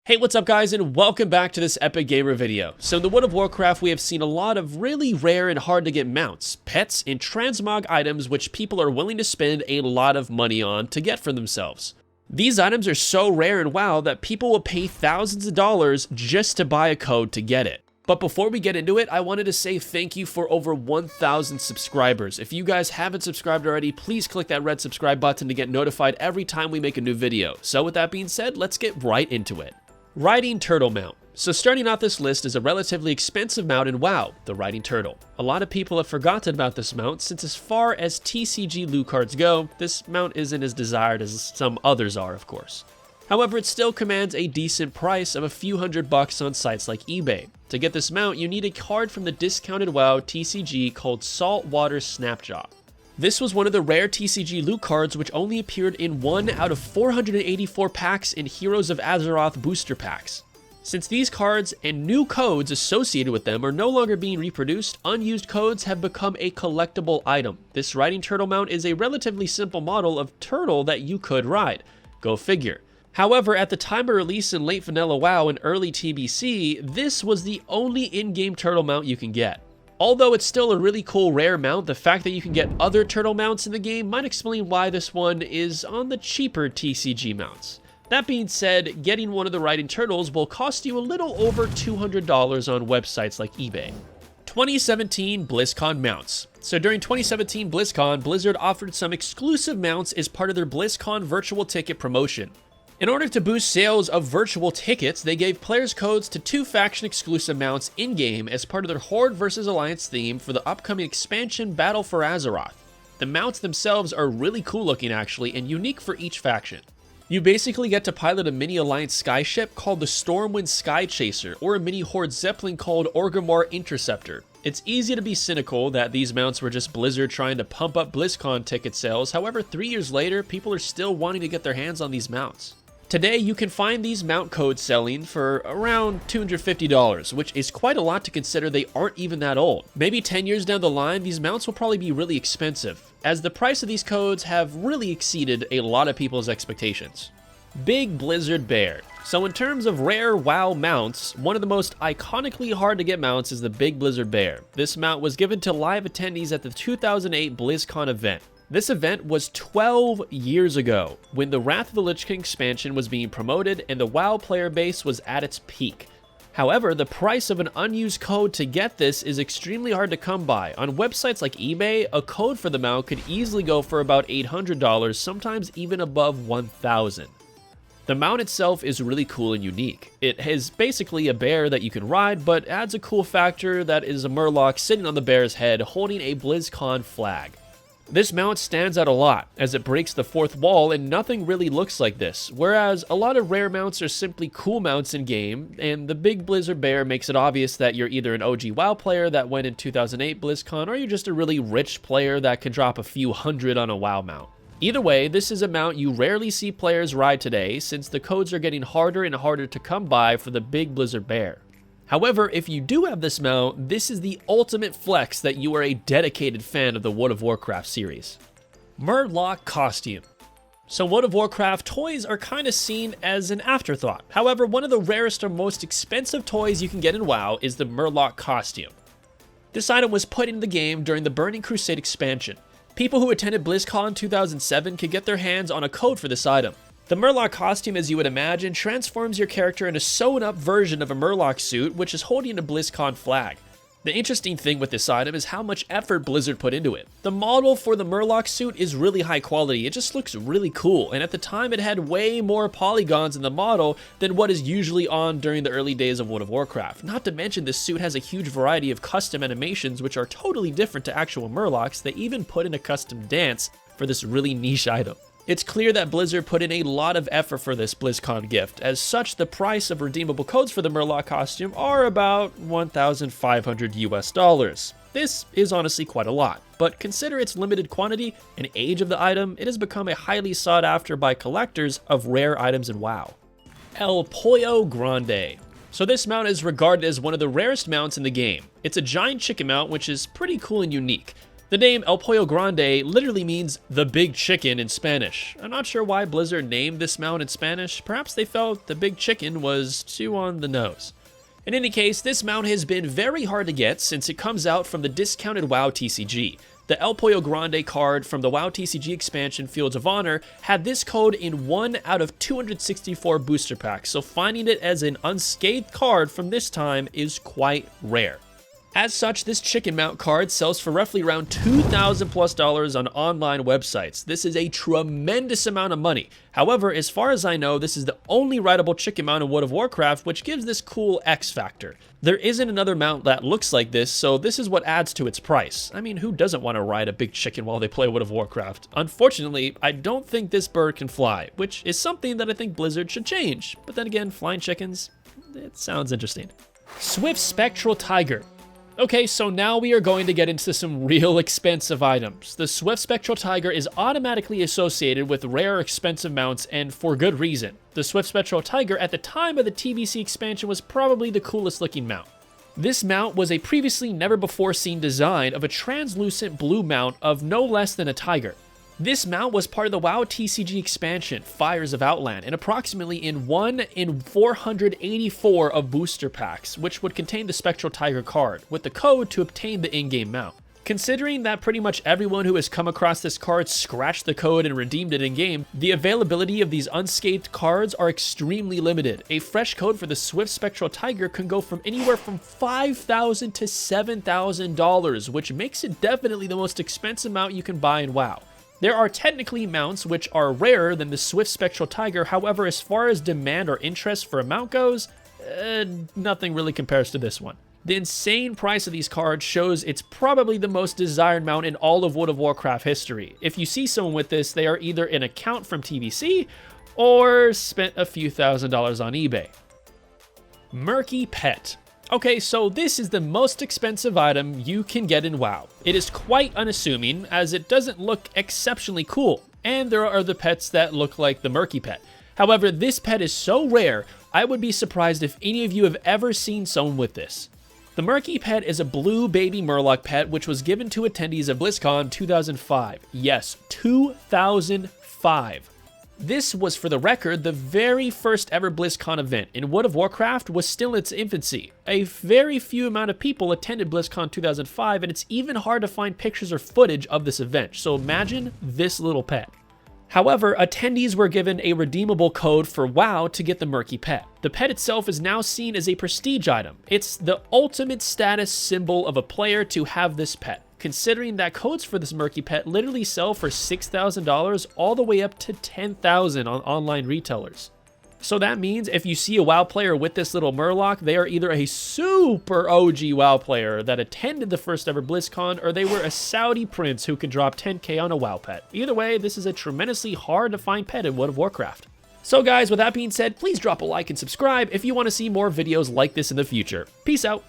Hey, what's up guys, and welcome back to this Epic Gamer video. So in the World of Warcraft, we have seen a lot of really rare and hard to get mounts, pets, and transmog items which people are willing to spend a lot of money on to get for themselves. These items are so rare in WoW that people will pay thousands of dollars just to buy a code to get it. But before we get into it, I wanted to say thank you for over 1,000 subscribers. If you guys haven't subscribed already, please click that red subscribe button to get notified every time we make a new video. So with that being said, let's get right into it. Riding Turtle Mount. So starting out this list is a relatively expensive mount in WoW, the Riding Turtle. A lot of people have forgotten about this mount since as far as TCG loot cards go, this mount isn't as desired as some others are, of course. However, it still commands a decent price of a few $100 on sites like eBay. To get this mount, you need a card from the discounted WoW TCG called Saltwater Snapjaw. This was one of the rare TCG loot cards which only appeared in 1 out of 484 packs in Heroes of Azeroth booster packs. Since these cards and new codes associated with them are no longer being reproduced, unused codes have become a collectible item. This Riding Turtle mount is a relatively simple model of turtle that you could ride. Go figure. However, at the time of release in late vanilla WoW and early TBC, this was the only in-game turtle mount you can get. Although it's still a really cool rare mount, the fact that you can get other turtle mounts in the game might explain why this one is on the cheaper TCG mounts. That being said, getting one of the Riding Turtles will cost you a little over $200 on websites like eBay. 2017 BlizzCon mounts. So during 2017 BlizzCon, Blizzard offered some exclusive mounts as part of their BlizzCon virtual ticket promotion. In order to boost sales of virtual tickets, they gave players codes to 2 faction-exclusive mounts in-game as part of their Horde vs. Alliance theme for the upcoming expansion Battle for Azeroth. The mounts themselves are really cool looking actually, and unique for each faction. You basically get to pilot a mini Alliance skyship called the Stormwind Sky Chaser, or a mini Horde Zeppelin called Orgrimmar Interceptor. It's easy to be cynical that these mounts were just Blizzard trying to pump up BlizzCon ticket sales, however 3 years later, people are still wanting to get their hands on these mounts. Today, you can find these mount codes selling for around $250, which is quite a lot to consider they aren't even that old. Maybe 10 years down the line, these mounts will probably be really expensive, as the price of these codes have really exceeded a lot of people's expectations. Big Blizzard Bear. So in terms of rare WoW mounts, one of the most iconically hard to get mounts is the Big Blizzard Bear. This mount was given to live attendees at the 2008 BlizzCon event. This event was 12 years ago, when the Wrath of the Lich King expansion was being promoted and the WoW player base was at its peak. However, the price of an unused code to get this is extremely hard to come by. On websites like eBay, a code for the mount could easily go for about $800, sometimes even above $1,000. The mount itself is really cool and unique. It is basically a bear that you can ride, but adds a cool factor that is a Murloc sitting on the bear's head holding a BlizzCon flag. This mount stands out a lot, as it breaks the fourth wall and nothing really looks like this, whereas a lot of rare mounts are simply cool mounts in game, and the Big Blizzard Bear makes it obvious that you're either an OG WoW player that went in 2008 BlizzCon, or you're just a really rich player that can drop a few hundred on a WoW mount. Either way, this is a mount you rarely see players ride today, since the codes are getting harder and harder to come by for the Big Blizzard Bear. However, if you do have this mount, this is the ultimate flex that you are a dedicated fan of the World of Warcraft series. MURLOC costume. So World of Warcraft toys are kind of seen as an afterthought. However, one of the rarest or most expensive toys you can get in WoW is the MURLOC costume. This item was put in the game during the Burning Crusade expansion. People who attended BlizzCon 2007 could get their hands on a code for this item. The MURLOC costume, as you would imagine, transforms your character into a sewn-up version of a MURLOC suit, which is holding a BlizzCon flag. The interesting thing with this item is how much effort Blizzard put into it. The model for the MURLOC suit is really high quality, it just looks really cool, and at the time it had way more polygons in the model than what is usually on during the early days of World of Warcraft. Not to mention this suit has a huge variety of custom animations which are totally different to actual MURLOCs. They even put in a custom dance for this really niche item. It's clear that Blizzard put in a lot of effort for this BlizzCon gift. As such, the price of redeemable codes for the MURLOC costume are about $1,500 US. This is honestly quite a lot, but consider its limited quantity and age of the item, it has become a highly sought after by collectors of rare items in WoW. El Pollo Grande. So this mount is regarded as one of the rarest mounts in the game. It's a giant chicken mount which is pretty cool and unique. The name El Pollo Grande literally means the big chicken in Spanish. I'm not sure why Blizzard named this mount in Spanish. Perhaps they felt the big chicken was too on the nose. In any case, this mount has been very hard to get since it comes out from the discounted WoW TCG. The El Pollo Grande card from the WoW TCG expansion Fields of Honor had this code in 1 out of 264 booster packs, so finding it as an unscathed card from this time is quite rare. As such, this chicken mount card sells for roughly around $2,000+ on online websites. This is a tremendous amount of money. However, as far as I know, this is the only writable chicken mount in World of Warcraft, which gives this cool X factor. There isn't another mount that looks like this, so this is what adds to its price. I mean, who doesn't want to ride a big chicken while they play World of Warcraft? Unfortunately, I don't think this bird can fly, which is something that I think Blizzard should change. But then again, flying chickens, it sounds interesting. Swift Spectral Tiger. Okay, so now we are going to get into some real expensive items. The Swift Spectral Tiger is automatically associated with rare expensive mounts, and for good reason. The Swift Spectral Tiger at the time of the TBC expansion was probably the coolest looking mount. This mount was a previously never before seen design of a translucent blue mount of no less than a tiger. This mount was part of the WoW TCG expansion, Fires of Outland, and approximately in 1 in 484 of booster packs, which would contain the Spectral Tiger card, with the code to obtain the in-game mount. Considering that pretty much everyone who has come across this card scratched the code and redeemed it in-game, the availability of these unscathed cards are extremely limited. A fresh code for the Swift Spectral Tiger can go from anywhere from $5,000 to $7,000, which makes it definitely the most expensive mount you can buy in WoW. There are technically mounts which are rarer than the Swift Spectral Tiger, however, as far as demand or interest for a mount goes, nothing really compares to this one. The insane price of these cards shows it's probably the most desired mount in all of World of Warcraft history. If you see someone with this, they are either an account from TBC or spent a few $1,000s on eBay. Murky Pet. Okay, so this is the most expensive item you can get in WoW. It is quite unassuming, as it doesn't look exceptionally cool, and there are other pets that look like the Murky Pet. However, this pet is so rare, I would be surprised if any of you have ever seen someone with this. The Murky Pet is a blue baby Murloc pet which was given to attendees of BlizzCon 2005. Yes, 2005. This was, for the record, the very first ever BlizzCon event, and World of Warcraft was still in its infancy. A very few amount of people attended BlizzCon 2005, and it's even hard to find pictures or footage of this event, so imagine this little pet. However, attendees were given a redeemable code for WoW to get the Murky Pet. The pet itself is now seen as a prestige item. It's the ultimate status symbol of a player to have this pet, considering that codes for this Murky Pet literally sell for $6,000 all the way up to $10,000 on online retailers. So that means if you see a WoW player with this little Murloc, they are either a super OG WoW player that attended the first ever BlizzCon, or they were a Saudi prince who can drop 10k on a WoW pet. Either way, this is a tremendously hard to find pet in World of Warcraft. So guys, with that being said, please drop a like and subscribe if you want to see more videos like this in the future. Peace out.